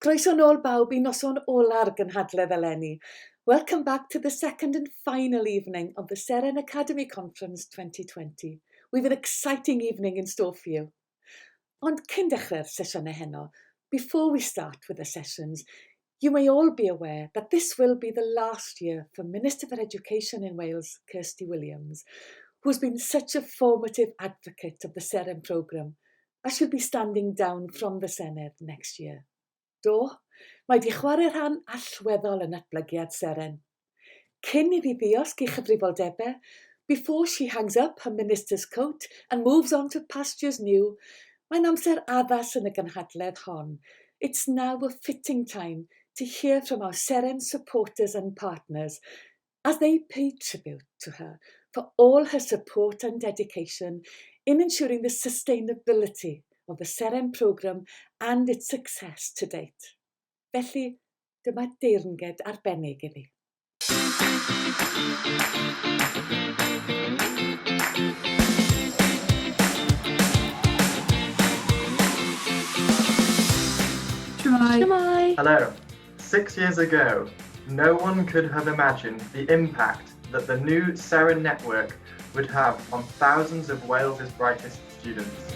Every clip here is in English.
Croeso nôl bawb I noson ola'r gynhadledd eleni. Welcome back to the second and final evening of the Seren Academy Conference 2020. We have an exciting evening in store for you. Ond cyn dechrau'r sesiynau heno, before we start with the sessions, you may all be aware that this will be the last year for Minister for Education in Wales, Kirsty Williams, who's been such a formative advocate of the Seren programme, as she'll be standing down from the Senedd next year. Do, mae di chwarae rhan allweddol yn natblygiad Seren. Cyn iddi ddiosg I chyfrifoldebau, before she hangs up her minister's coat and moves on to pastures new, mae'n amser addas yn y gynhadledd hon. It's now a fitting time to hear from our Seren supporters and partners as they pay tribute to her for all her support and dedication in ensuring the sustainability of the Seren programme and its success to date. Felly, dyma deyrnged arbennig iddi. Shemai. Hello. 6 years ago, no one could have imagined the impact that the new Seren network would have on thousands of Wales's brightest students.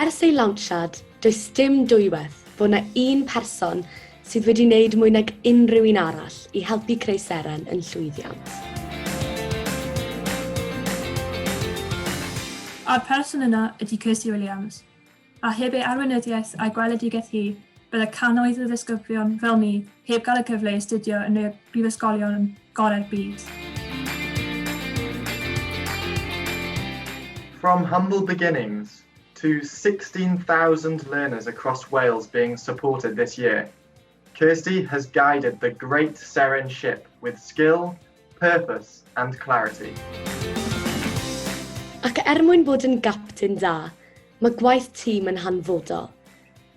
Ers ei lawnsiad, does dim dwywaith bod yna un person sydd wedi wneud mwy nag unrhyw un arall I helpu creu Seren yn llwyddiant. A'r person yna ydy Kirsty Williams, a heb ei arweinyddiaeth a'i gweledigaeth hi, bydde cannoedd o ddisgyblion fel ni heb gael y cyfle I astudio yn y brifysgolion gorau'r byd. From humble beginnings to 16,000 learners across Wales being supported this year, Kirsty has guided the great Seren ship with skill, purpose and clarity. Ac mwyn bod yn gapten da, mae gwaith tîm yn hanfodol.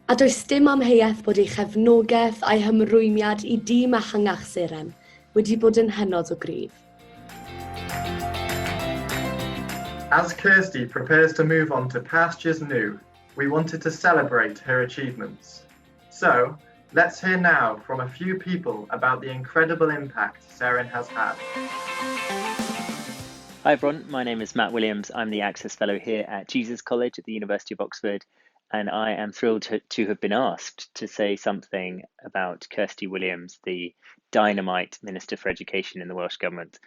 A does dim amheuaeth bod ei chefnogaeth a'i hymrwymiad I dîm ehangach Seren wedi bod yn hynod o gryf. As Kirsty prepares to move on to pastures new, we wanted to celebrate her achievements. So, let's hear now from a few people about the incredible impact Seren has had. Hi everyone, my name is Matt Williams. I'm the Access Fellow here at Jesus College at the University of Oxford, and I am thrilled to have been asked to say something about Kirsty Williams, the dynamite Minister for Education in the Welsh Government.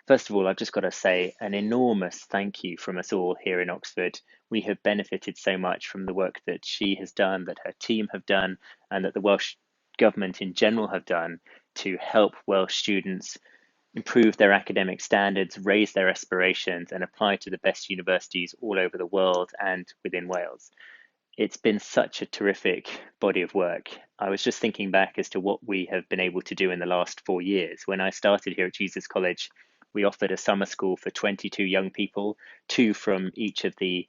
First of all, I've just got to say an enormous thank you from us all here in Oxford. We have benefited so much from the work that she has done, that her team have done, and that the Welsh Government in general have done to help Welsh students improve their academic standards, raise their aspirations, and apply to the best universities all over the world and within Wales. It's been such a terrific body of work. I was just thinking back as to what we have been able to do in the last 4 years. When I started here at Jesus College, we offered a summer school for 22 young people, 2 from each of the,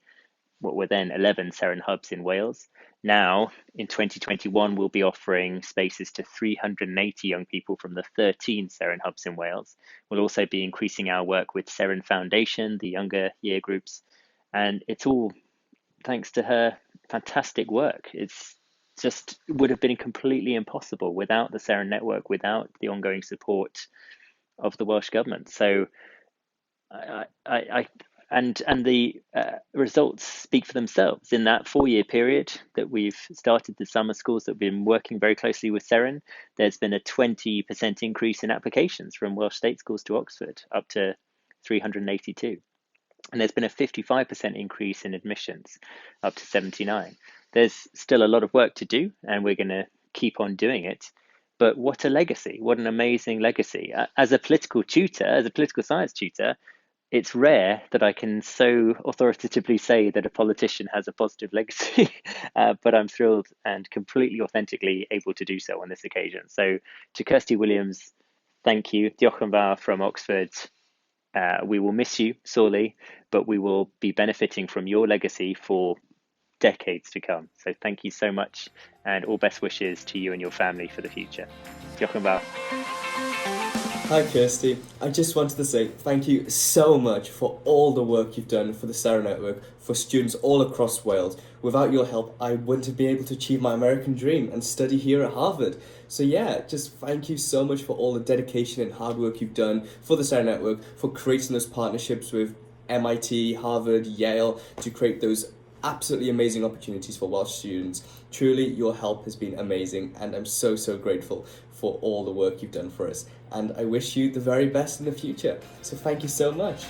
what were then 11 Seren hubs in Wales. Now, in 2021, we'll be offering spaces to 380 young people from the 13 Seren hubs in Wales. We'll also be increasing our work with Seren Foundation, the younger year groups, and it's all thanks to her fantastic work. It's just would have been completely impossible without the Seren network, without the ongoing support of the Welsh Government. So the results speak for themselves. In that 4-year period that we've started the summer schools, that we've been working very closely with Seren, there's been a 20% increase in applications from Welsh state schools to Oxford, up to 382. And there's been a 55% increase in admissions, up to 79. There's still a lot of work to do, and we're going to keep on doing it. But what a legacy, what an amazing legacy. As a political tutor, as a political science tutor, it's rare that I can so authoritatively say that a politician has a positive legacy, but I'm thrilled and completely authentically able to do so on this occasion. So to Kirsty Williams, thank you. Diolch yn fawr from Oxford. We will miss you sorely, but we will be benefiting from your legacy for decades to come. So thank you so much, and all best wishes to you and your family for the future. Diolch yn fawr. Hi Kirsty, I just wanted to say thank you so much for all the work you've done for the Sarah Network, for students all across Wales. Without your help, I wouldn't have been able to achieve my American dream and study here at Harvard. So yeah, just thank you so much for all the dedication and hard work you've done for the Sarah Network, for creating those partnerships with MIT, Harvard, Yale, to create those absolutely amazing opportunities for Welsh students. Truly, your help has been amazing, and I'm so grateful for all the work you've done for us. And I wish you the very best in the future. So thank you so much.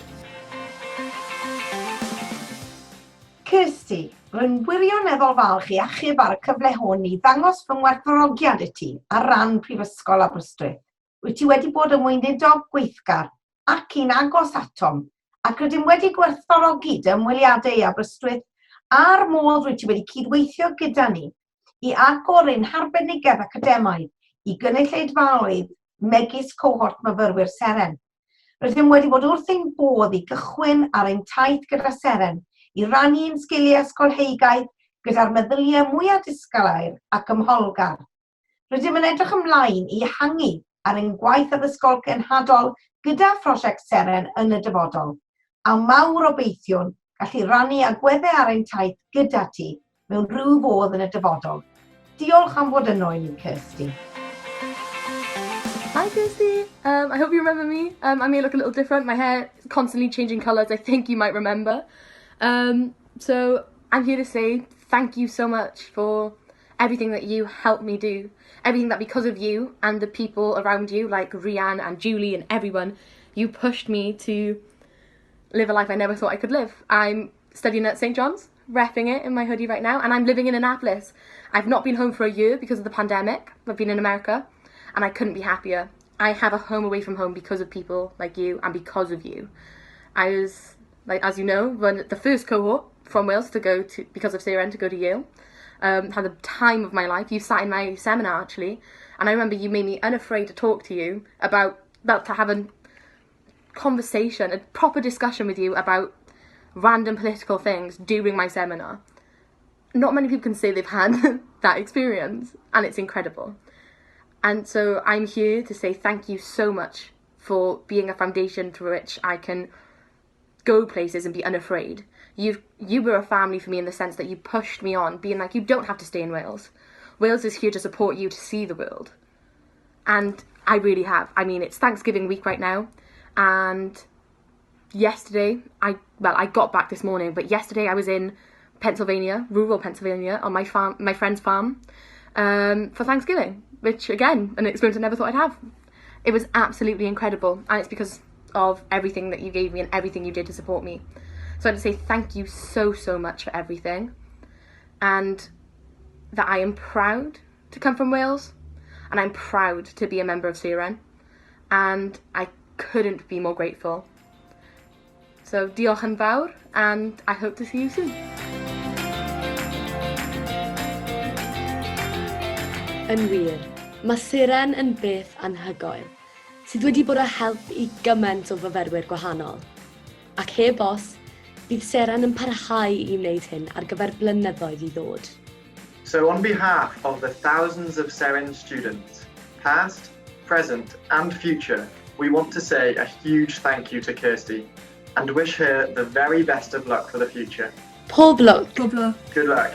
Kirsty, rwy'n wirioneddol falch i achub ar y cyfle hwn i ddangos fy ngwerthfawrogiad i ti ar ran Prifysgol Aberystwyth. Wyt ti wedi bod yn weinidog gweithgar ac un agos atom, ac rydym wedi gwerthfawrogi dy ymweliadau i Aberystwyth a'r modd rwyt ti wedi cydweithio gyda ni i agor ein harbenigedd academaidd i gynulleidfaoedd megis cohort myfyrwyr Seren. Rydym wedi bod wrth ein bodd i gychwyn ar ein taith gyda Seren i rannu ein sgiliau ysgolheigaidd gyda'r meddyliau mwyaf disglair ac ymholgar. Rydym yn edrych ymlaen i ehangu ar ein gwaith addysgol genhadol gyda phrosiect Seren yn y dyfodol, a mawr obeithion gallu rannu agweddau ar ein taith gyda ti mewn rhyw fodd yn y dyfodol. Diolch am fod yno i ni, Kirsty. Hi Kirsty, I hope you remember me. I may look a little different, my hair is constantly changing colours, I think you might remember. So I'm here to say thank you so much for everything that you helped me do. Everything that because of you and the people around you, like Rianne and Julie and everyone, you pushed me to live a life I never thought I could live. I'm studying at St. John's, repping it in my hoodie right now, and I'm living in Annapolis. I've not been home for a year because of the pandemic. I've been in America, and I couldn't be happier. I have a home away from home because of people like you and because of you. I was, like, as you know, the first cohort from Wales to go to, because of Seren, to go to Yale. Had the time of my life. You sat in my seminar, actually, and I remember you made me unafraid to talk to you about to have a conversation, a proper discussion with you about random political things during my seminar. Not many people can say they've had that experience, and it's incredible. And so I'm here to say thank you so much for being a foundation through which I can go places and be unafraid. You were a family for me in the sense that you pushed me on, being like, you don't have to stay in Wales. Wales is here to support you to see the world. And I really have. I mean, it's Thanksgiving week right now, and yesterday, I got back this morning, but yesterday I was in Pennsylvania, rural Pennsylvania, on my farm, my friend's farm, for Thanksgiving, which, again, an experience I never thought I'd have. It was absolutely incredible, and it's because of everything that you gave me and everything you did to support me. So I'd say thank you so much for everything, and that I am proud to come from Wales, and I'm proud to be a member of Seren, and I couldn't be more grateful. So diolch yn fawr, and I hope to see you soon. Yn wir, mae Seren yn beth anhygoel, sydd wedi bod â help i gymaint o fyfyrwyr gwahanol. Ac heb os, bydd Seren yn parhau i wneud hyn ar gyfer blynyddoedd i ddod. So on behalf of the thousands of Seren students, past, present and future, we want to say a huge thank you to Kirsty and wish her the very best of luck for the future. Pob lwc. Pob lwc. Good luck.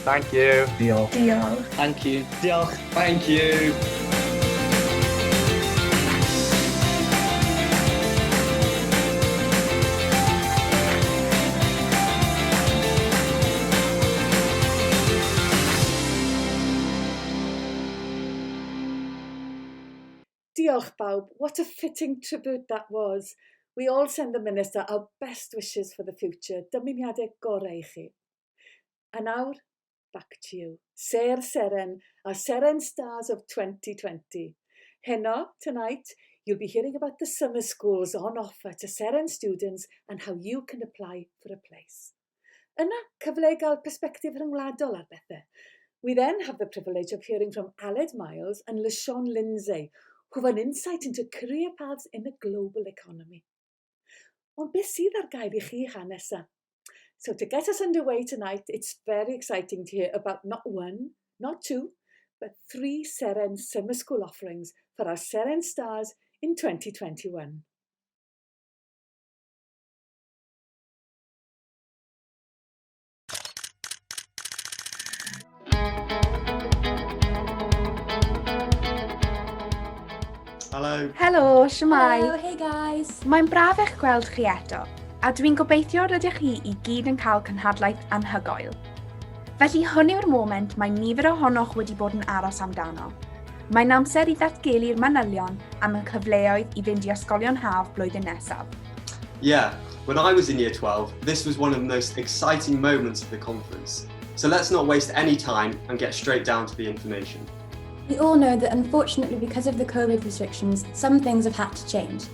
Thank you. Diolch. Diolch. Thank you. Diolch. Thank you. Diolch bawb. What a fitting tribute that was. We all send the Minister our best wishes for the future. Dymuniadau gorau I chi. And now, back to you. Seren, our Seren Stars of 2020. Heno, tonight, you'll be hearing about the summer schools on offer to Seren students and how you can apply for a place. Yna, cyfle I gael perspectif rhyngwladol ar bethau. We then have the privilege of hearing from Aled Miles and LaShawn Lindsay, who have an insight into career paths in the global economy. Ond beth sydd ar gael I chi hanesa? So to get us underway tonight, it's very exciting to hear about not one, not two, but 3 Seren summer school offerings for our Seren stars in 2021. Helo. Helo, shwmai? Hello, hey guys! Mae'n braf eich gweld chi eto, a dwi'n gobeithio rydych chi i gyd yn cael cynhadlaeth anhygoel. Felly hwn yw'r moment mae nifer ohonoch wedi bod yn aros amdano. Mae'n amser i ddatgelu'r manylion am y cyfleoedd i fynd i ysgolion haf blwyddyn nesaf. Yeah, when I was in year 12, this was one of the most exciting moments of the conference. So let's not waste any time and get straight down to the information. We all know that unfortunately because of the COVID restrictions, some things have had to change.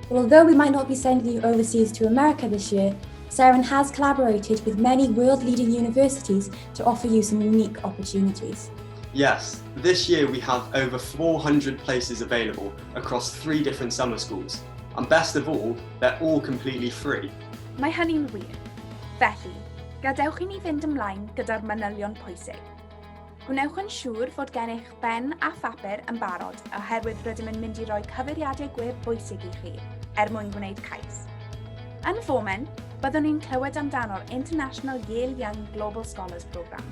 But although we might not be sending you overseas to America this year, Seren has collaborated with many world-leading universities to offer you some unique opportunities. Yes, this year we have over 400 places available across 3 different summer schools. And best of all, they're all completely free. Mae hynny'n wir. Felly, gadewch i ni fynd ymlaen gyda'r manylion pwysig. Gwnewch yn siŵr fod gennych ben a phapur yn barod oherwydd rydym yn mynd i roi cyfeiriadau gwedd bwysig i chi mwyn gwneud cais. Yn y foment, byddwn ni'n clywed amdano'r International Yale Young Global Scholars Programme.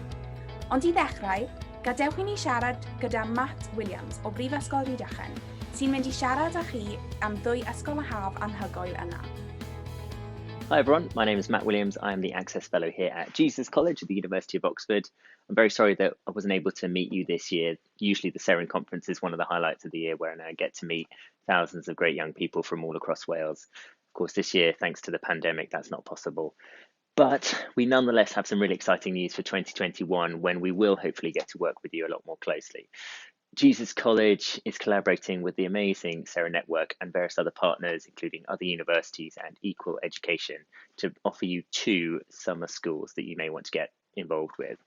Ond i ddechrau, gadewch i ni siarad gyda Matt Williams o Brifysgol Rhydychen sy'n mynd i siarad â chi am 2 ysgol y haf anhygoel yna. Hi everyone, my name is Matt Williams. I'm the Access Fellow here at Jesus College at the University of Oxford. I'm very sorry that I wasn't able to meet you this year. Usually the Seren conference is one of the highlights of the year where I get to meet thousands of great young people from all across Wales. Of course, this year, thanks to the pandemic, that's not possible. But we nonetheless have some really exciting news for 2021 when we will hopefully get to work with you a lot more closely. Jesus College is collaborating with the amazing Seren Network and various other partners, including other universities and Equal Education, to offer you 2 summer schools that you may want to get involved with.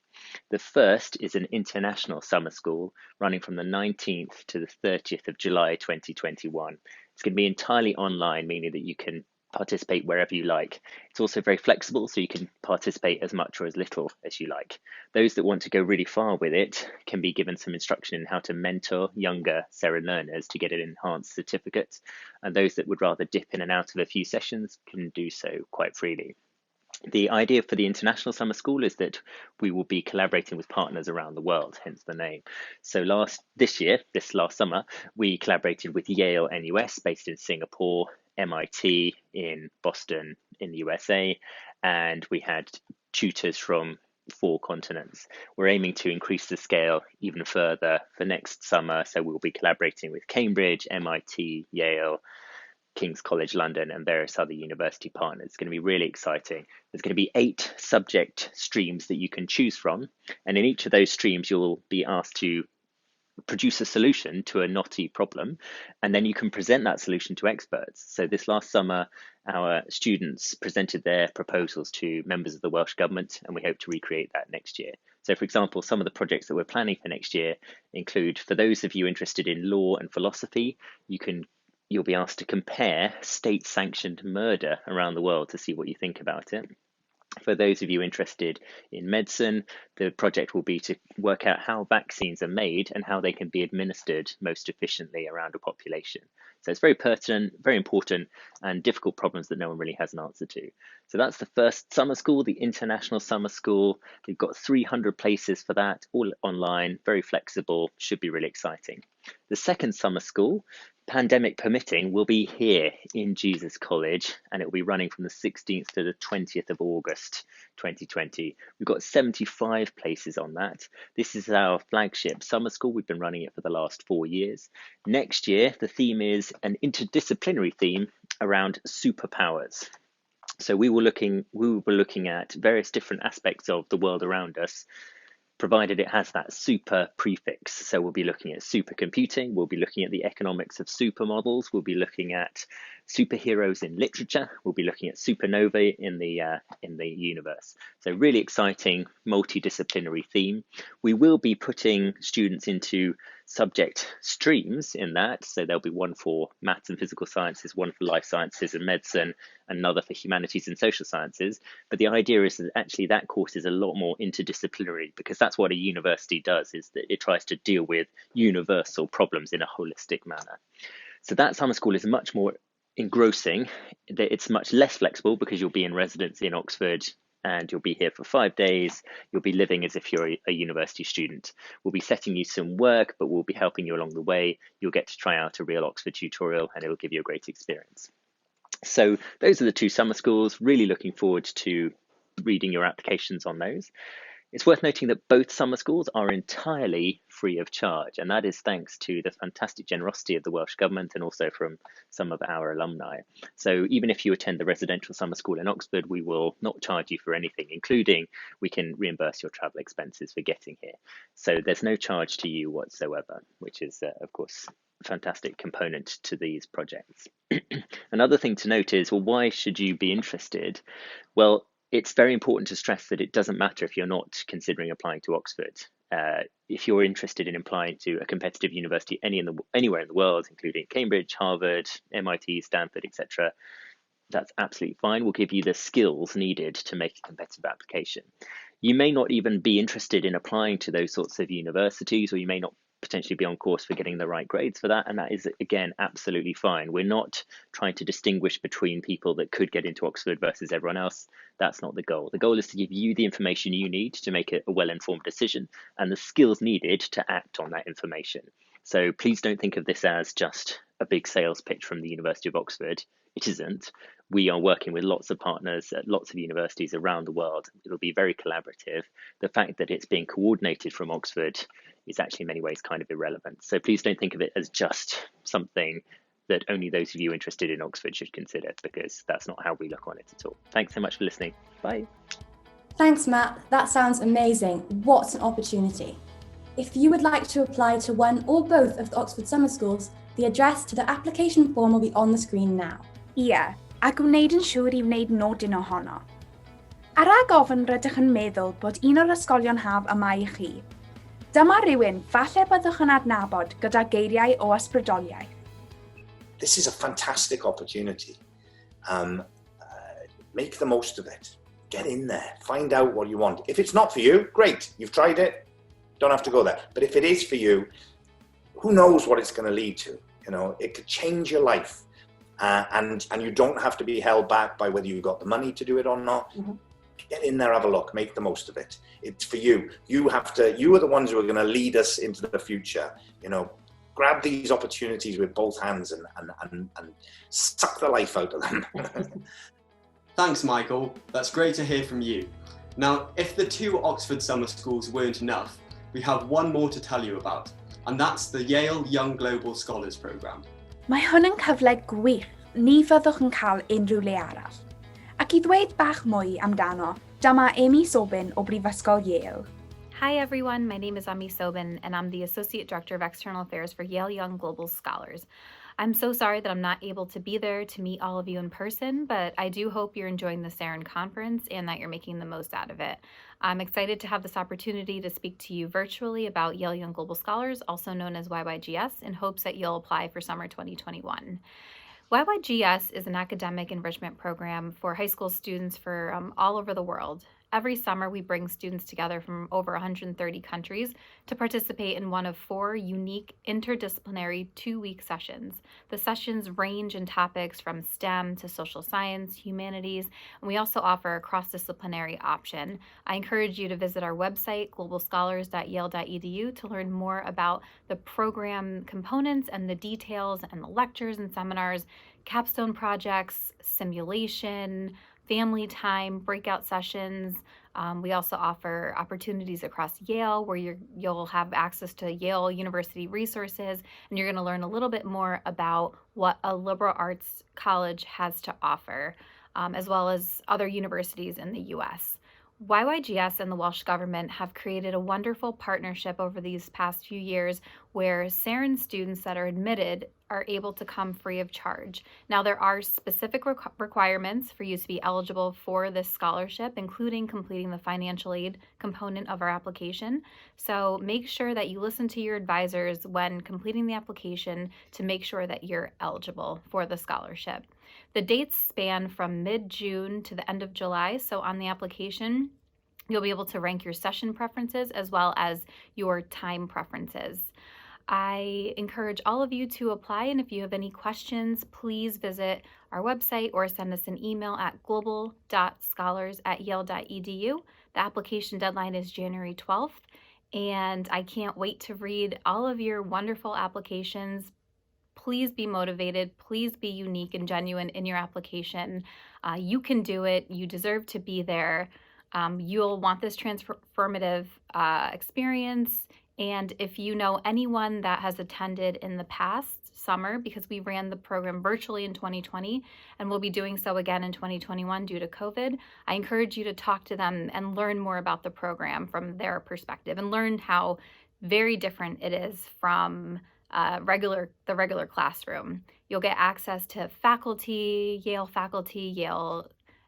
The first is an international summer school running from the 19th to the 30th of July 2021. It's going to be entirely online, meaning that you can participate wherever you like. It's also very flexible, so you can participate as much or as little as you like. Those that want to go really far with it can be given some instruction in how to mentor younger Seren learners to get an enhanced certificate, and those that would rather dip in and out of a few sessions can do so quite freely. The idea for the International Summer School is that we will be collaborating with partners around the world, hence the name. So this last summer, we collaborated with Yale NUS based in Singapore, MIT in Boston in the USA, and we had tutors from 4 continents. We're aiming to increase the scale even further for next summer, so we'll be collaborating with Cambridge, MIT, Yale, King's College London and various other university partners. It's going to be really exciting. There's going to be 8 subject streams that you can choose from, and in each of those streams you'll be asked to produce a solution to a knotty problem, and then you can present that solution to experts. So this last summer our students presented their proposals to members of the Welsh Government, and we hope to recreate that next year. So for example, some of the projects that we're planning for next year include, for those of you interested in law and philosophy, you'll be asked to compare state-sanctioned murder around the world to see what you think about it. For those of you interested in medicine, the project will be to work out how vaccines are made and how they can be administered most efficiently around a population. So it's very pertinent, very important, and difficult problems that no one really has an answer to. So that's the first summer school, the International Summer School. We've got 300 places for that, all online, very flexible, should be really exciting. The second summer school, pandemic permitting, will be here in Jesus College, and it will be running from the 16th to the 20th of August 2020. We've got 75 places on that. This is our flagship summer school. We've been running it for the last 4 years. Next year, the theme is an interdisciplinary theme around superpowers. So we will be looking at various different aspects of the world around us, provided it has that super prefix. So we'll be looking at supercomputing, we'll be looking at the economics of supermodels, we'll be looking at superheroes in literature, we'll be looking at supernovae in the universe. So really exciting multidisciplinary theme. We will be putting students into subject streams in that. So there'll be one for maths and physical sciences, one for life sciences and medicine, another for humanities and social sciences. But the idea is that actually that course is a lot more interdisciplinary, because that's what a university does, is that it tries to deal with universal problems in a holistic manner. So that summer school is much more engrossing. It's much less flexible because you'll be in residence in Oxford and you'll be here for 5 days. You'll be living as if you're a university student. We'll be setting you some work, but we'll be helping you along the way. You'll get to try out a real Oxford tutorial and it will give you a great experience. So those are the 2 summer schools. Really looking forward to reading your applications on those. It's worth noting that both summer schools are entirely free of charge, and that is thanks to the fantastic generosity of the Welsh Government and also from some of our alumni. So even if you attend the residential summer school in Oxford, we will not charge you for anything, including we can reimburse your travel expenses for getting here. So there's no charge to you whatsoever, which is, of course, a fantastic component to these projects. Another thing to note is, well, why should you be interested? Well, it's very important to stress that it doesn't matter if you're not considering applying to Oxford. If you're interested in applying to a competitive university anywhere in the world, including Cambridge, Harvard, MIT, Stanford, etc., that's absolutely fine. We'll give you the skills needed to make a competitive application. You may not even be interested in applying to those sorts of universities, or you may not potentially be on course for getting the right grades for that, and that is, again, absolutely fine. We're not trying to distinguish between people that could get into Oxford versus everyone else. That's not the goal. The goal is to give you the information you need to make a well-informed decision and the skills needed to act on that information. So please don't think of this as just a big sales pitch from the University of Oxford. It isn't. We are working with lots of partners at lots of universities around the world. It'll be very collaborative. The fact that it's being coordinated from Oxford is actually in many ways kind of irrelevant. So please don't think of it as just something that only those of you interested in Oxford should consider, because that's not how we look on it at all. Thanks so much for listening. Bye. Thanks, Matt. That sounds amazing. What an opportunity. If you would like to apply to one or both of the Oxford Summer Schools, the address to the application form will be on the screen now. Ie, ac wneud yn siŵr I wneud nodyn ohono. Ar ag ofyn rydych yn meddwl bod un o'r ysgolion haf yma I chi. Dyma rhywun falle byddwch yn adnabod gyda geiriau o ysbrydoliaeth. This is a fantastic opportunity. Make the most of it. Get in there. Find out what you want. If it's not for you, great. You've tried it. Don't have to go there. But if it is for you, who knows what it's going to lead to? You know, it could change your life. And you don't have to be held back by whether you've got the money to do it or not. Mm-hmm. Get in there, have a look, make the most of it. It's for you. You are the ones who are going to lead us into the future. You know, grab these opportunities with both hands and suck the life out of them. Thanks, Michael. That's great to hear from you. Now, if the 2 Oxford summer schools weren't enough, we have one more to tell you about, and that's the Yale Young Global Scholars Programme. Mae hwn yn cyfle gwych, ni fyddwch yn cael unrhyw le arall. Ac I ddweud bach mwy amdano, dyma Amy Sobin o Brifysgol Yale. Hi everyone, my name is Ami Sobin and I'm the Associate Director of External Affairs for Yale Young Global Scholars. I'm so sorry that I'm not able to be there to meet all of you in person, but I do hope you're enjoying the SAREN conference and that you're making the most out of it. I'm excited to have this opportunity to speak to you virtually about Yale Young Global Scholars, also known as YYGS, in hopes that you'll apply for summer 2021. YYGS is an academic enrichment program for high school students for all over the world. Every summer, we bring students together from over 130 countries to participate in one of 4 unique interdisciplinary 2-week sessions. The sessions range in topics from STEM to social science, humanities, and we also offer a cross-disciplinary option. I encourage you to visit our website, globalscholars.yale.edu, to learn more about the program components and the details and the lectures and seminars, capstone projects, simulation, family time, breakout sessions. We also offer opportunities across Yale where you'll have access to Yale University resources, and you're going to learn a little bit more about what a liberal arts college has to offer, as well as other universities in the US. YYGS and the Welsh Government have created a wonderful partnership over these past few years where SAREN students that are admitted are able to come free of charge. Now, there are specific requirements for you to be eligible for this scholarship, including completing the financial aid component of our application. So make sure that you listen to your advisors when completing the application to make sure that you're eligible for the scholarship. The dates span from mid-June to the end of July, so on the application, you'll be able to rank your session preferences as well as your time preferences. I encourage all of you to apply, and if you have any questions, please visit our website or send us an email at global.scholars@yale.edu. The application deadline is January 12th, and I can't wait to read all of your wonderful applications. Please be motivated. Please be unique and genuine in your application. You can do it. You deserve to be there. You'll want this transformative experience. And if you know anyone that has attended in the past summer, because we ran the program virtually in 2020 and we'll be doing so again in 2021 due to COVID, I encourage you to talk to them and learn more about the program from their perspective and learn how very different it is from the regular classroom. You'll get access to faculty, Yale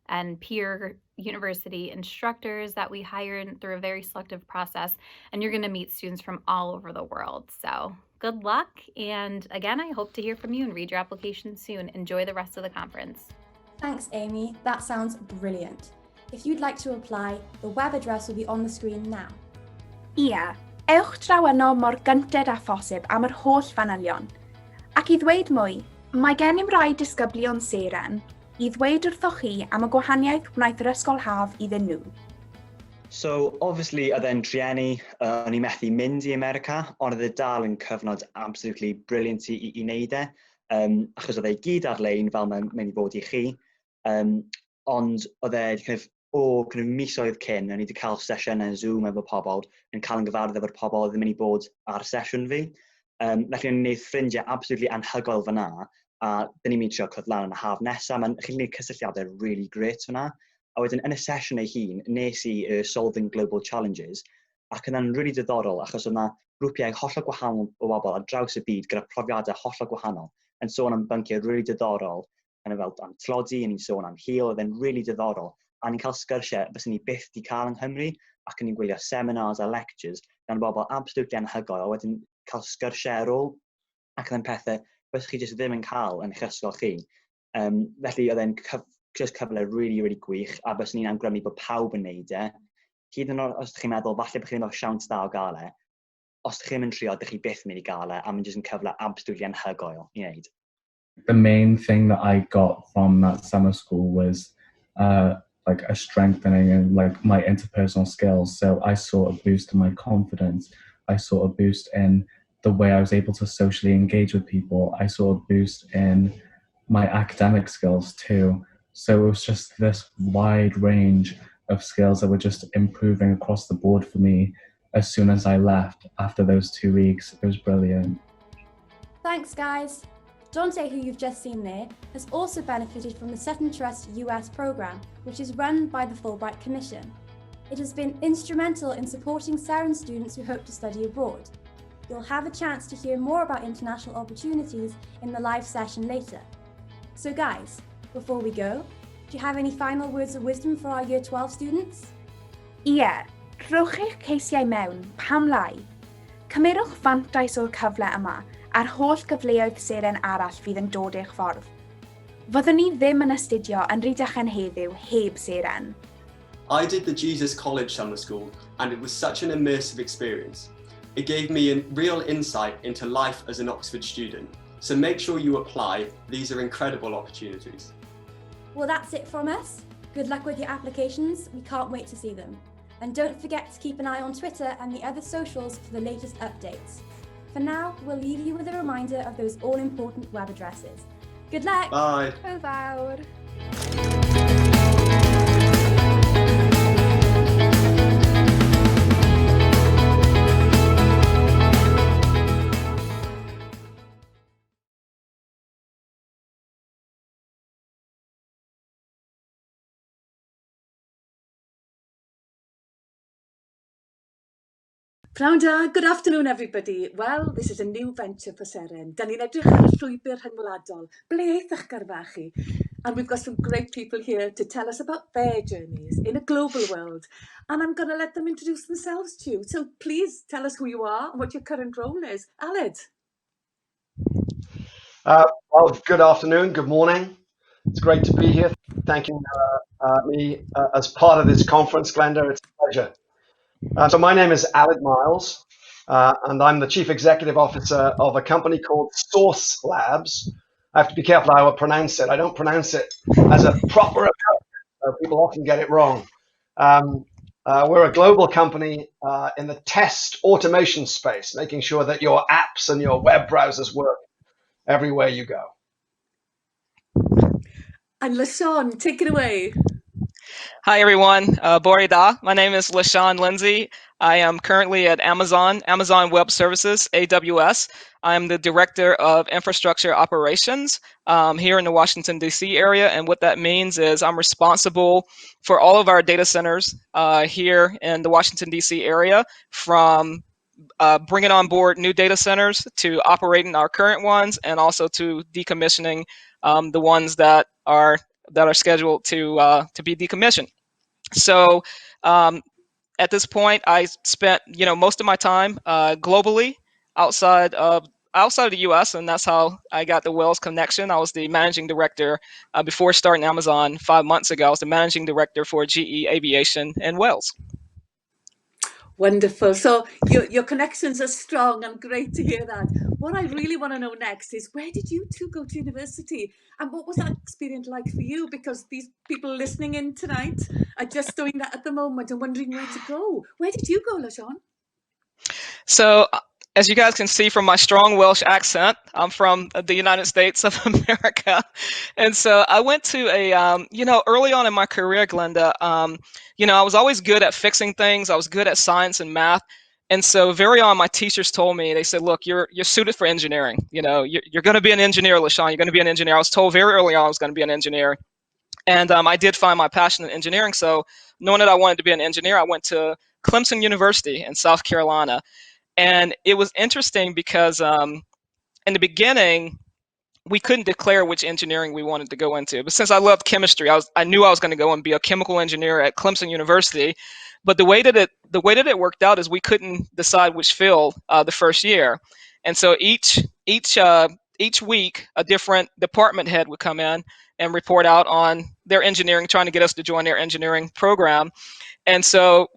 and peer university instructors that we hire through a very selective process, and you're going to meet students from all over the world. So good luck, and again, I hope to hear from you and read your application soon. Enjoy the rest of the conference. Thanks, Amy. That sounds brilliant. If you'd like to apply, the web address will be on the screen now. Ie, ewch draw yno mor gynted a phosib am yr holl fanylion. Ac I ddweud mwy, mae gennym rai disgyblion seren I ddweud wrthoch chi am y gwahaniaeth wnaeth yr ysgol haf iddyn nhw. So, obviously, oedd e'n drueni, o'n I methu mynd I America, ond oedd e dal yn cyfnod absolutely brilliant I wneud e, achos oedd e gyd ar-lein fel mae'n mynd I fod I chi, ond oedd e misoedd cyn, o'n I wedi cael sesiynau Zoom efo pobl, yn cael yn gyfarwydd efo'r pobl oedd yn mynd I bod ar sesiwn fi. Felly o'n i'n gwneud ffrindiau absolutely anhygoel fyna, a dyn ni'n mynd trio cyflawr yn y haf nesaf, mae'n chi'n gwneud cysylltiadau really great fyna. A wedyn yn y sesiwn ei hun, nes I Solving Global Challenges, ac yna'n really diddorol, achos o'na grwpiau hollol gwahanol o bobl ar draws y byd gyda profiadau hollol gwahanol, yn sôn am bynciau really diddorol, yn fel am tlodi, yn ni'n sôn am hil, oedd e'n really diddorol, a ni'n cael sgyrsiau byswn ni byth di cael yng Nghymru, ac yn ni'n gwylio seminars a lectures gan bobl absolutely anhygoel, a wedyn cael sgyrsiau ar ôl, ac yn pethau bys chi jyst ddim yn cael yn eich ysgol chi. Felly oedd e'n cyfle really gwych, a bys ni'n awgrymu bod pawb yn neud e. Hyd yn oed os chi'n meddwl, falle bych chi'n meddwl siawns da o gael e, os chi'n mynd trio, dych chi byth mynd I gael e, a mae'n jyst yn cyfle absolutely anhygoel I wneud. The main thing that I got from that summer school was like a strengthening in like my interpersonal skills. So I saw a boost in my confidence. I saw a boost in the way I was able to socially engage with people. I saw a boost in my academic skills too. So it was just this wide range of skills that were just improving across the board for me as soon as I left after those 2 weeks. It was brilliant. Thanks, guys. Dante, who you've just seen there, has also benefited from the Sutton Trust US program, which is run by the Fulbright Commission. It has been instrumental in supporting Seren students who hope to study abroad. You'll have a chance to hear more about international opportunities in the live session later. So guys, before we go, do you have any final words of wisdom for our Year 12 students? Ie, rhowch eich ceisiau mewn, pam lai. Cymerwch fantais o'r cyfle yma a'r holl gyfleoedd seren arall fydd yn dod i'ch ffordd. Fyddwn ni ddim yn astudio yn Rhydychen heddiw heb seren. I did the Jesus College Summer School, and it was such an immersive experience. It gave me a real insight into life as an Oxford student. So make sure you apply. These are incredible opportunities. Well, that's it from us. Good luck with your applications. We can't wait to see them. And don't forget to keep an eye on Twitter and the other socials for the latest updates. For now, we'll leave you with a reminder of those all-important web addresses. Good luck! Bye! Hwyl fawr! Pnawn da, good afternoon everybody. Well, this is a new venture for Seren. Dan ni'n edrych ar y llwybr rhyngwladol. Ble eith eich gyrfa chi? And we've got some great people here to tell us about their journeys in a global world. And I'm going to let them introduce themselves to you. So please tell us who you are and what your current role is. Aled. Well, good afternoon, good morning. It's great to be here. Thank you me as part of this conference, Glenda. It's a pleasure. So my name is Aled Miles. and I'm the Chief Executive Officer of a company called Source Labs. I have to be careful how I pronounce it. I don't pronounce it as a proper American, so people often get it wrong. We're a global company in the test automation space, making sure that your apps and your web browsers work everywhere you go. And LaShawn, take it away. Hi, everyone. Bori Da. My name is LaShawn Lindsay. I am currently at Amazon Web Services, AWS. I'm the Director of Infrastructure Operations here in the Washington, D.C. area. And what that means is I'm responsible for all of our data centers here in the Washington, D.C. area, from bringing on board new data centers to operating our current ones, and also to decommissioning the ones that are scheduled to be decommissioned. So at this point, I spent most of my time globally outside of the U.S., and that's how I got the Wales connection. I was the managing director before starting Amazon 5 months ago. I was the managing director for GE Aviation in Wales. Wonderful. So your connections are strong, and great to hear that. What I really want to know next is, where did you two go to university, and what was that experience like for you? Because these people listening in tonight are just doing that at the moment and wondering where to go. Where did you go, LaShawn? So, as you guys can see from my strong Welsh accent, I'm from the United States of America. And so I went to a, early on in my career, Glenda, I was always good at fixing things. I was good at science and math. And so very on, my teachers told me, they said, look, you're suited for engineering. You're going to be an engineer, LaShawn. You're going to be an engineer. I was told very early on I was going to be an engineer. And I did find my passion in engineering. So knowing that I wanted to be an engineer, I went to Clemson University in South Carolina. And it was interesting because in the beginning, we couldn't declare which engineering we wanted to go into. But since I loved chemistry, I knew I was going to go and be a chemical engineer at Clemson University. But the way that it worked out is we couldn't decide which field the first year. And so each week, a different department head would come in and report out on their engineering, trying to get us to join their engineering program. And so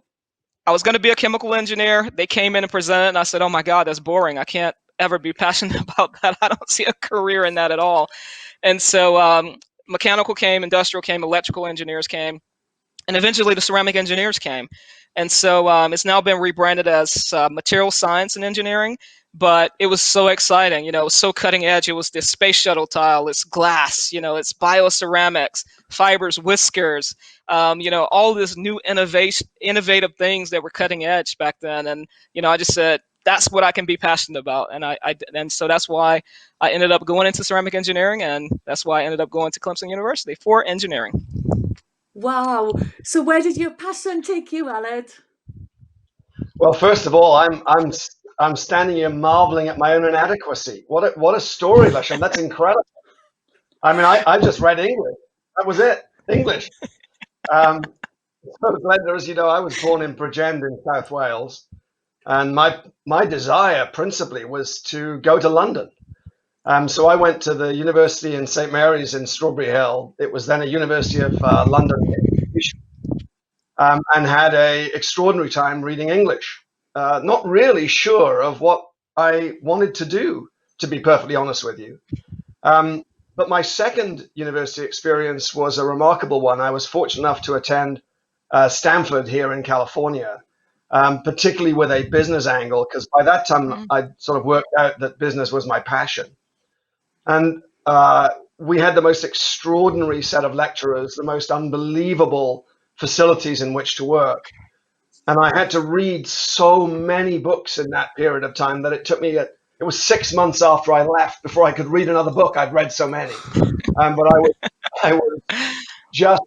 I was going to be a chemical engineer. They came in and presented, and I said, oh my God, that's boring. I can't ever be passionate about that. I don't see a career in that at all. And so mechanical came, industrial came, electrical engineers came, and eventually the ceramic engineers came. And so it's now been rebranded as material science and engineering. But it was so exciting, it was so cutting edge. It was this space shuttle tile, it's glass, it's bioceramics, fibers, whiskers, all this new innovative things that were cutting edge back then. And, I just said, that's what I can be passionate about. And so that's why I ended up going into ceramic engineering, and that's why I ended up going to Clemson University for engineering. Wow. So where did your passion take you, Aled? Well, first of all, I'm standing here marveling at my own inadequacy. What a story, LaShawn. That's incredible. I mean, I just read English. That was it, English. So, Glenda, as you know, I was born in Bridgend in South Wales, and my desire principally was to go to London. So I went to the university in St. Mary's in Strawberry Hill. It was then a University of London institution, and had an extraordinary time reading English. Not really sure of what I wanted to do, to be perfectly honest with you. But my second university experience was a remarkable one. I was fortunate enough to attend Stanford here in California, particularly with a business angle, because by that time I'd sort of worked out that business was my passion. And we had the most extraordinary set of lecturers, the most unbelievable facilities in which to work. And I had to read so many books in that period of time that it took me, it was 6 months after I left before I could read another book. I'd read so many. But I was just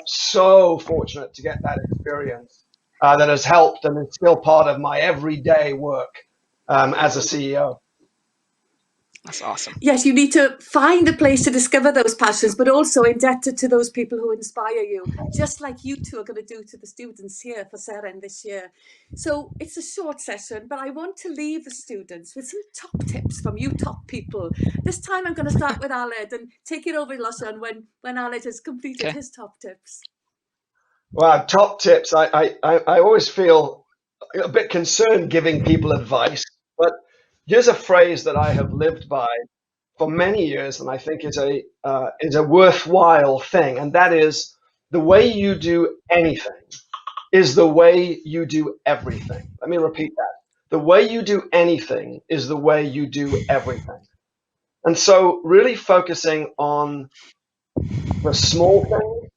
so fortunate to get that experience that has helped and is still part of my everyday work as a CEO. That's awesome. Yes, you need to find a place to discover those passions, but also indebted to those people who inspire you, just like you two are going to do to the students here for Seren this year. So it's a short session, but I want to leave the students with some top tips from you top people. This time I'm going to start with Aled and take it over, LaShawn, when Aled has completed his top tips. Well, top tips. I always feel a bit concerned giving people advice, but here's a phrase that I have lived by for many years, and I think is a worthwhile thing, and that is the way you do anything is the way you do everything. Let me repeat that. The way you do anything is the way you do everything. And so really focusing on the small things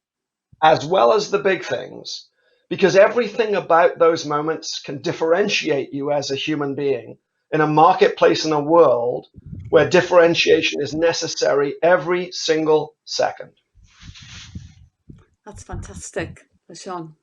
as well as the big things, because everything about those moments can differentiate you as a human being in a marketplace in a world where differentiation is necessary every single second. That's fantastic, Sean.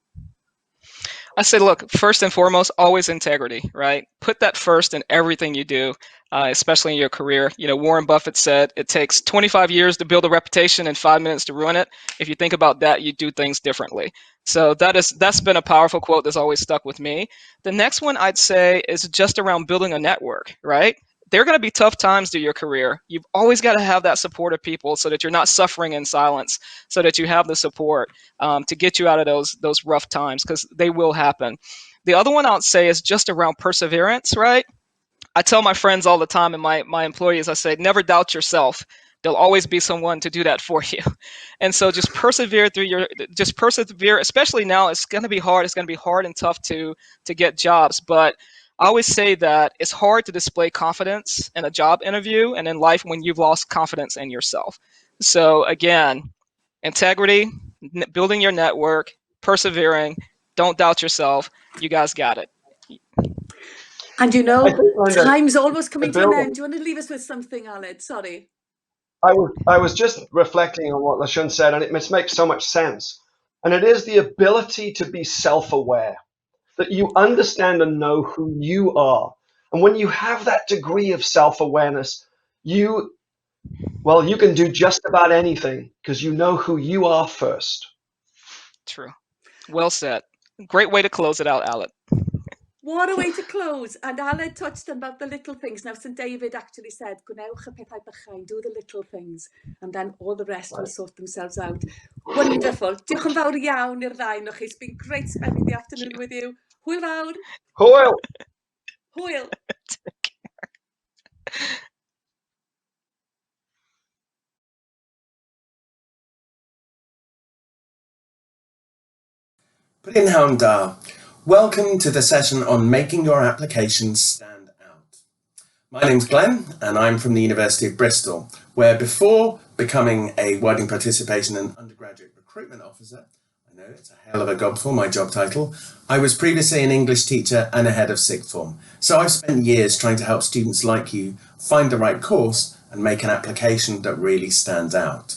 I say, look, first and foremost, always integrity, right? Put that first in everything you do, especially in your career. You know, Warren Buffett said it takes 25 years to build a reputation and 5 minutes to ruin it. If you think about that, you do things differently. So that's been a powerful quote that's always stuck with me. The next one I'd say is just around building a network, right? There are going to be tough times through your career. You've always got to have that support of people so that you're not suffering in silence, so that you have the support to get you out of those rough times, because they will happen. The other one I would say is just around perseverance, right? I tell my friends all the time and my employees, I say, never doubt yourself. There'll always be someone to do that for you. And so just persevere, especially now. It's going to be hard. It's going to be hard and tough to get jobs. But I always say that it's hard to display confidence in a job interview and in life when you've lost confidence in yourself. So again, integrity, building your network, persevering, don't doubt yourself. You guys got it. And you know, Linda, time's almost coming to an building- end. Do you want to leave us with something, Aled? Sorry. I was just reflecting on what LaShawn said, and it makes so much sense. And it is the ability to be self-aware, that you understand and know who you are. And when you have that degree of self-awareness, you can do just about anything because you know who you are first. True. Well said. Great way to close it out, Aled. What a way to close. And Aled touched on about the little things. Now, St David actually said, gwnewch y pethau bychain, do the little things, and then all the rest will sort themselves out. Wonderful. Diolch yn fawr iawn i'r ddau o'ch chi. It's been great spending the afternoon with you. Hwyl fawr. Hwyl. Hwyl. Brynhawn da. Welcome to the session on making your applications stand out. My name's Glenn and I'm from the University of Bristol, where before becoming a Wording Participation and Undergraduate Recruitment Officer, I know it's a hell of a gob for my job title, I was previously an English teacher and a head of sixth form. So I've spent years trying to help students like you find the right course and make an application that really stands out.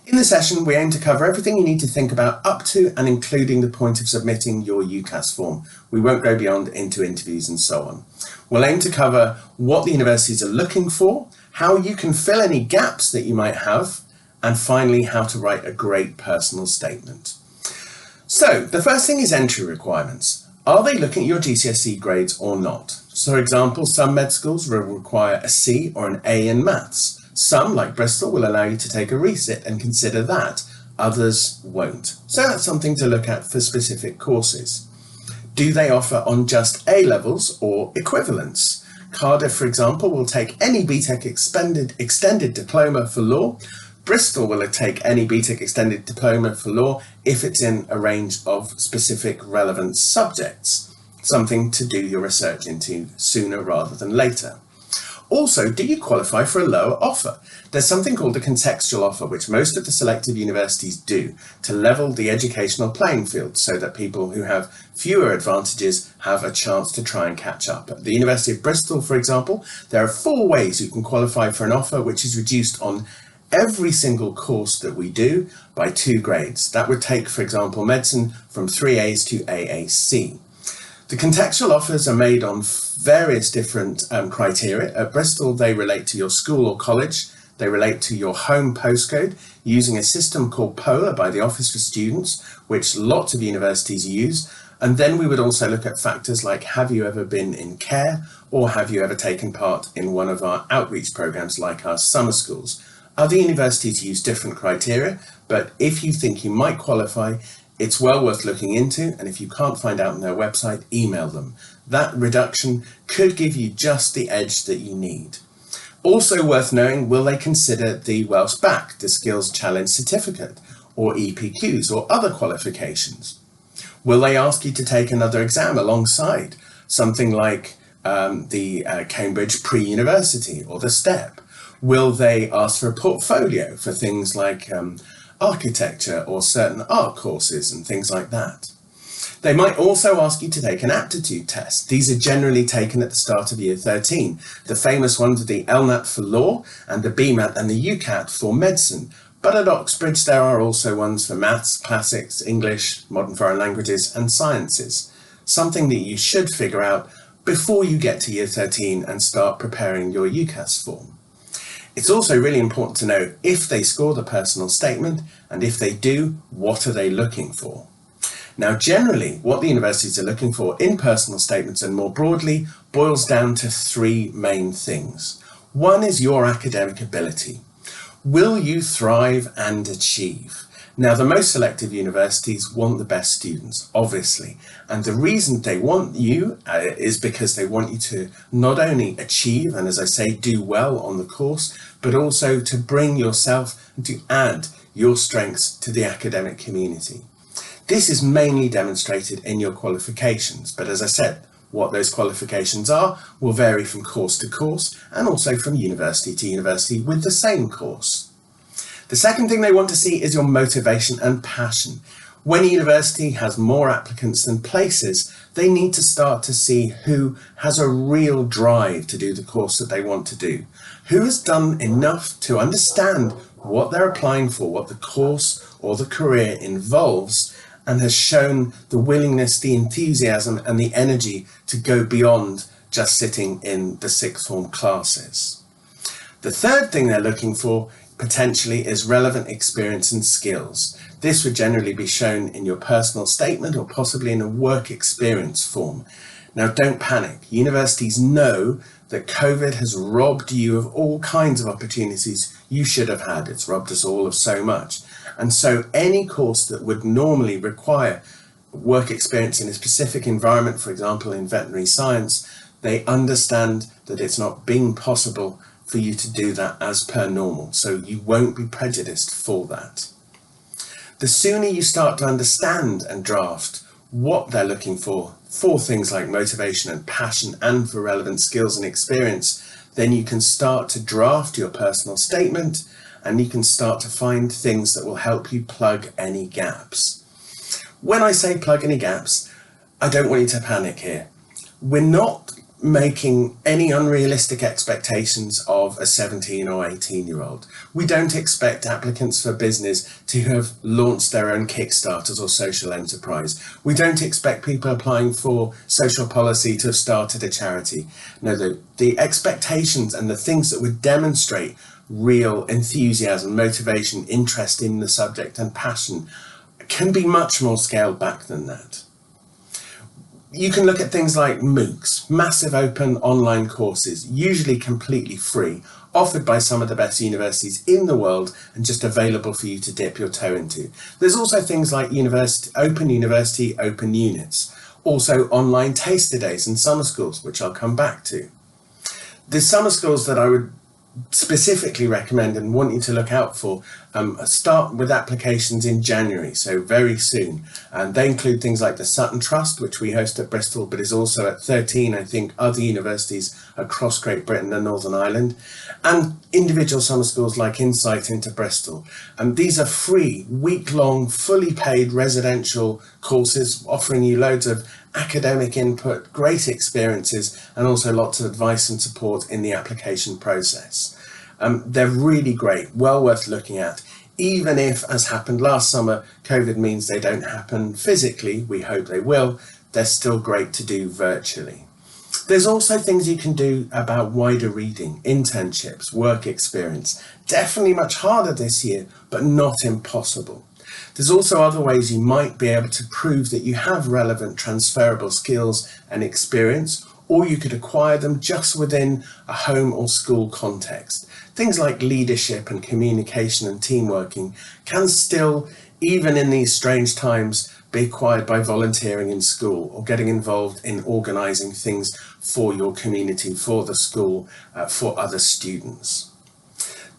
In the session, we aim to cover everything you need to think about up to and including the point of submitting your UCAS form. We won't go beyond into interviews and so on. We'll aim to cover what the universities are looking for, how you can fill any gaps that you might have, and finally, how to write a great personal statement. So, the first thing is entry requirements. Are they looking at your GCSE grades or not? So, for example, some med schools will require a C or an A in maths. Some, like Bristol, will allow you to take a resit and consider that. Others won't. So that's something to look at for specific courses. Do they offer on just A levels or equivalents? Cardiff, for example, will take any BTEC extended diploma for law. Bristol will take any BTEC extended diploma for law if it's in a range of specific relevant subjects. Something to do your research into sooner rather than later. Also, do you qualify for a lower offer? There's something called a contextual offer, which most of the selective universities do to level the educational playing field so that people who have fewer advantages have a chance to try and catch up. At the University of Bristol, for example, there are 4 ways you can qualify for an offer which is reduced on every single course that we do by 2 grades. That would take, for example, medicine from 3As to AAC. The contextual offers are made on various different criteria. At Bristol, they relate to your school or college. They relate to your home postcode using a system called Polar by the Office for Students, which lots of universities use. And then we would also look at factors like, have you ever been in care or have you ever taken part in one of our outreach programs like our summer schools? Other universities use different criteria, but if you think you might qualify, It's well worth looking into, and if you can't find out on their website, email them. That reduction could give you just the edge that you need. Also worth knowing, will they consider the Welsh BAC, the Skills Challenge Certificate, or EPQs, or other qualifications? Will they ask you to take another exam alongside, something like the Cambridge Pre-University or the STEP? Will they ask for a portfolio for things like architecture or certain art courses and things like that? They might also ask you to take an aptitude test. These are generally taken at the start of year 13. The famous ones are the LNAT for law and the BMAT and the UCAT for medicine. But at Oxbridge, there are also ones for maths, classics, English, modern foreign languages, and sciences. Something that you should figure out before you get to year 13 and start preparing your UCAS form. It's also really important to know if they score the personal statement, and if they do, what are they looking for? Now, generally, what the universities are looking for in personal statements and more broadly boils down to three main things. One is your academic ability. Will you thrive and achieve? Now, the most selective universities want the best students, obviously, and the reason they want you is because they want you to not only achieve and, as I say, do well on the course, but also to bring yourself and to add your strengths to the academic community. This is mainly demonstrated in your qualifications, but as I said, what those qualifications are will vary from course to course and also from university to university with the same course. The second thing they want to see is your motivation and passion. When a university has more applicants than places, they need to start to see who has a real drive to do the course that they want to do. Who has done enough to understand what they're applying for, what the course or the career involves, and has shown the willingness, the enthusiasm and the energy to go beyond just sitting in the sixth form classes. The third thing they're looking for potentially is relevant experience and skills. This would generally be shown in your personal statement or possibly in a work experience form. Now, don't panic. Universities know that COVID has robbed you of all kinds of opportunities you should have had. It's robbed us all of so much. And so any course that would normally require work experience in a specific environment, for example, in veterinary science, they understand that it's not being possible for you to do that as per normal. So you won't be prejudiced for that. The sooner you start to understand and draft what they're looking for things like motivation and passion and for relevant skills and experience, then you can start to draft your personal statement and you can start to find things that will help you plug any gaps. When I say plug any gaps, I don't want you to panic here. We're not making any unrealistic expectations of a 17 or 18-year-old. We don't expect applicants for business to have launched their own Kickstarters or social enterprise. We don't expect people applying for social policy to have started a charity. No, the expectations and the things that would demonstrate real enthusiasm, motivation, interest in the subject and passion can be much more scaled back than that. You can look at things like MOOCs, massive open online courses, usually completely free, offered by some of the best universities in the world and just available for you to dip your toe into. There's also things like open university, open units, also online taster days and summer schools, which I'll come back to. The summer schools that I would specifically recommend and want you to look out for start with applications in January, so very soon, and they include things like the Sutton Trust, which we host at Bristol but is also at 13 I think other universities across Great Britain and Northern Ireland, and individual summer schools like Insight into Bristol. And these are free, week-long, fully paid residential courses offering you loads of academic input, great experiences, and also lots of advice and support in the application process. They're really great, well worth looking at, even if, as happened last summer, COVID means they don't happen physically. We hope they will. They're still great to do virtually. There's also things you can do about wider reading, internships, work experience. Definitely much harder this year, but not impossible. There's also other ways you might be able to prove that you have relevant transferable skills and experience, or you could acquire them just within a home or school context. Things like leadership and communication and team working can still even in these strange times, be acquired by volunteering in school or getting involved in organising things for your community, for the school, for other students.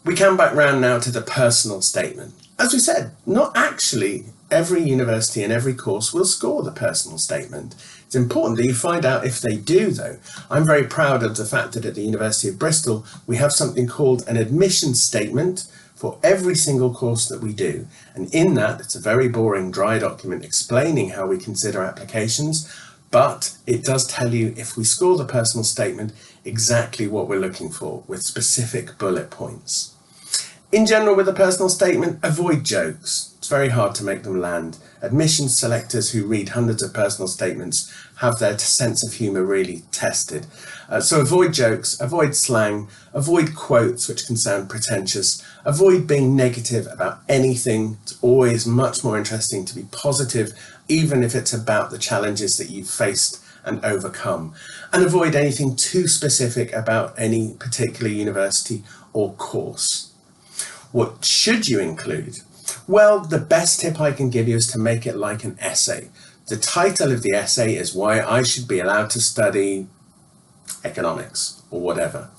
We come back round now to the personal statement. As we said, not actually every university and every course will score the personal statement. It's important that you find out if they do, though. I'm very proud of the fact that at the University of Bristol, we have something called an admission statement for every single course that we do. And in that, it's a very boring, dry document explaining how we consider applications, but it does tell you, if we score the personal statement, exactly what we're looking for with specific bullet points. In general, with a personal statement, avoid jokes. It's very hard to make them land. Admissions selectors who read hundreds of personal statements have their sense of humour really tested. So avoid jokes, avoid slang, avoid quotes which can sound pretentious, avoid being negative about anything. It's always much more interesting to be positive, even if it's about the challenges that you've faced and overcome. And avoid anything too specific about any particular university or course. What should you include? Well, the best tip I can give you is to make it like an essay. The title of the essay is why I should be allowed to study economics or whatever.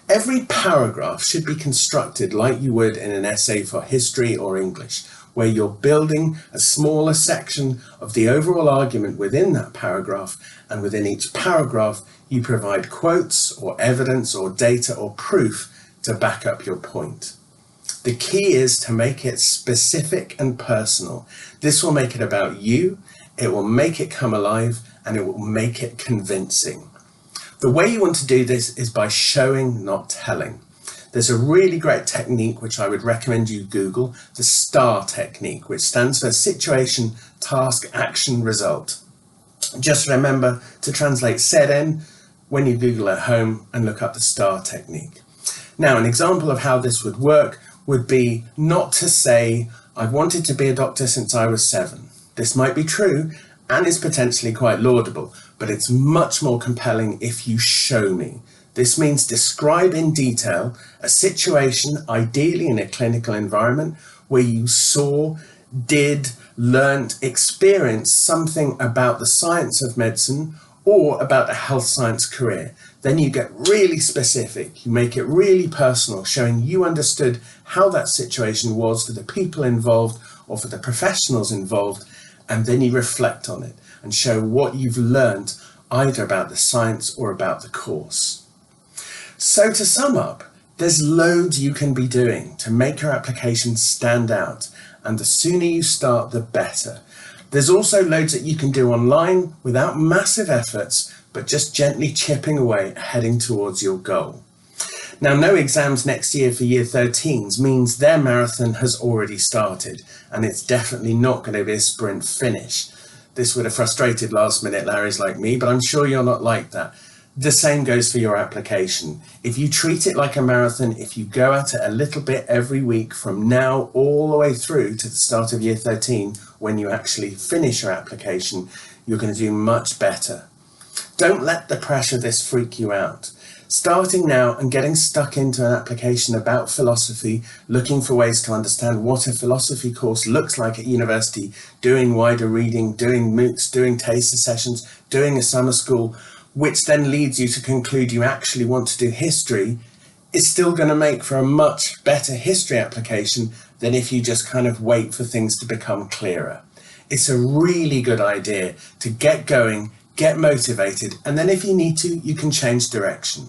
Every paragraph should be constructed like you would in an essay for history or English, where you're building a smaller section of the overall argument within that paragraph, and within each paragraph you provide quotes or evidence or data or proof to back up your point. The key is to make it specific and personal. This will make it about you, it will make it come alive, and it will make it convincing. The way you want to do this is by showing, not telling. There's a really great technique which I would recommend you Google, the STAR technique, which stands for Situation, Task, Action, Result. Just remember to translate SEREN when you Google at home and look up the STAR technique. Now, an example of how this would work would be not to say, I've wanted to be a doctor since I was 7. This might be true and is potentially quite laudable, but it's much more compelling if you show me. This means describe in detail a situation, ideally in a clinical environment, where you saw, did, learnt, experienced something about the science of medicine or about a health science career. Then you get really specific, you make it really personal, showing you understood how that situation was for the people involved or for the professionals involved, and then you reflect on it and show what you've learned either about the science or about the course. So to sum up, there's loads you can be doing to make your application stand out, and the sooner you start, the better. There's also loads that you can do online without massive efforts, but just gently chipping away, heading towards your goal. Now, no exams next year for Year 13s means their marathon has already started, and it's definitely not going to be a sprint finish. This would have frustrated last-minute Larrys like me, but I'm sure you're not like that. The same goes for your application. If you treat it like a marathon, if you go at it a little bit every week from now all the way through to the start of Year 13, when you actually finish your application, you're going to do much better. Don't let the pressure of this freak you out. Starting now and getting stuck into an application about philosophy, looking for ways to understand what a philosophy course looks like at university, doing wider reading, doing MOOCs, doing taster sessions, doing a summer school, which then leads you to conclude you actually want to do history, is still going to make for a much better history application than if you just kind of wait for things to become clearer. It's a really good idea to get going, get motivated, and then if you need to, you can change direction.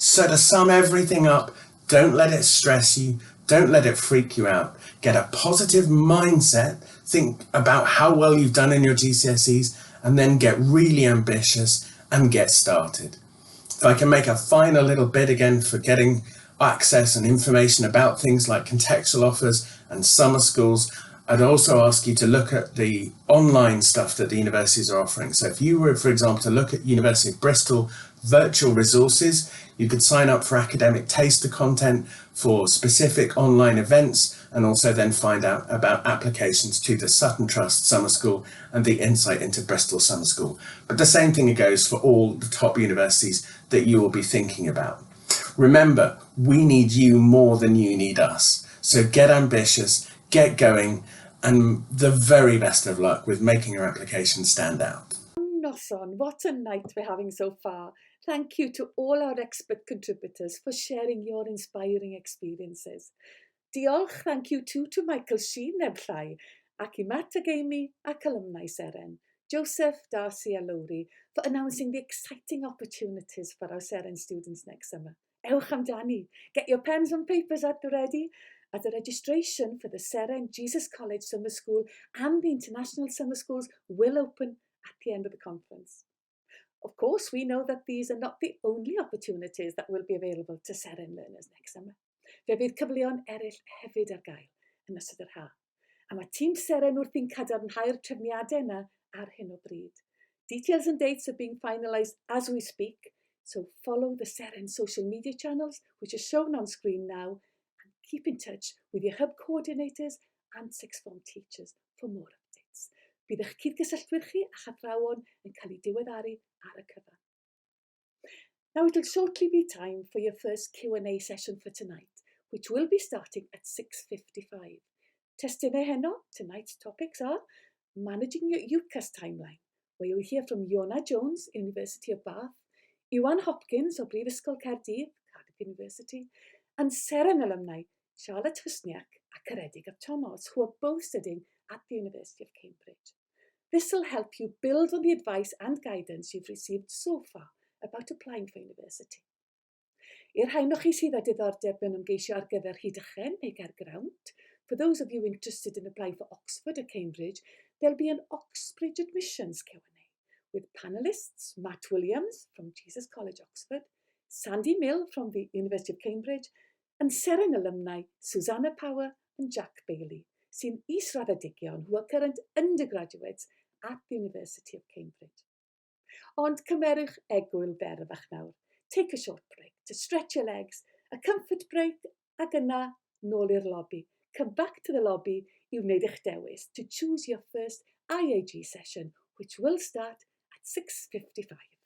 So to sum everything up, don't let it stress you, don't let it freak you out. Get a positive mindset, think about how well you've done in your GCSEs, and then get really ambitious and get started. If I can make a final little bit again for getting access and information about things like contextual offers and summer schools, I'd also ask you to look at the online stuff that the universities are offering. So if you were, for example, to look at University of Bristol virtual resources, you could sign up for academic taster content for specific online events, and also then find out about applications to the Sutton Trust Summer School and the Insight into Bristol Summer School. But the same thing goes for all the top universities that you will be thinking about. Remember, we need you more than you need us. So get ambitious, get going, and the very best of luck with making your application stand out. Noson, what a night we're having so far. Thank you to all our expert contributors for sharing your inspiring experiences. Diolch, thank you too to Michael Sheen neb llai, ac I Matt ag Amy ac alumni Seren, Joseph, Darcy and Lowry for announcing the exciting opportunities for our Seren students next summer. Ewch amdani, get your pens and papers at the ready, as the registration for the Seren Jesus College Summer School and the International Summer Schools will open at the end of the conference. Of course, we know that these are not the only opportunities that will be available to Seren learners next summer. Fe bydd cyfleon eraill hefyd ar gael yn ystod yr haf. A mae tîm Seren wrthi'n cadarnhau'r trefniadau yna ar hyn o bryd. Details and dates are being finalised as we speak, so follow the Seren social media channels, which are shown on screen now, and keep in touch with your hub coordinators and sixth form teachers for more updates. Bydd eich cydgysylltwyr chi a chathrawon yn cael ei diweddaru ar y cyfan. Now it will shortly be time for your first Q&A session for tonight, which will be starting at 6:55. Testunau heno, tonight's topics are managing your UCAS timeline, where you'll hear from Iona Jones, University of Bath, Iwan Hopkins o Brifysgol Caerdydd, Cardiff University, and Seren alumni Charlotte Husniak a Caredig of Thomas, who are both studying at the University of Cambridge. This will help you build on the advice and guidance you've received so far about applying for university. I'r rhain o'ch chi sydd â diddordeb yn ymgeisio ar gyfer Rhydychen neu Caergrawnt, for those of you interested in applying for Oxford or Cambridge, there'll be an Oxbridge admissions Q&A with panellists Matt Williams from Jesus College, Oxford, Sandy Mill from the University of Cambridge, and Seren alumni Susanna Power and Jack Bailey, sy'n israddedigion who are current undergraduates at the University of Cambridge. Ond cymerwch egwyl berfach nawr. Take a short break to stretch your legs, a comfort break, ac yna nôl i'r lobby. Come back to the lobby i wneud eich dewis to choose your first IAG session, which will start at 6:55.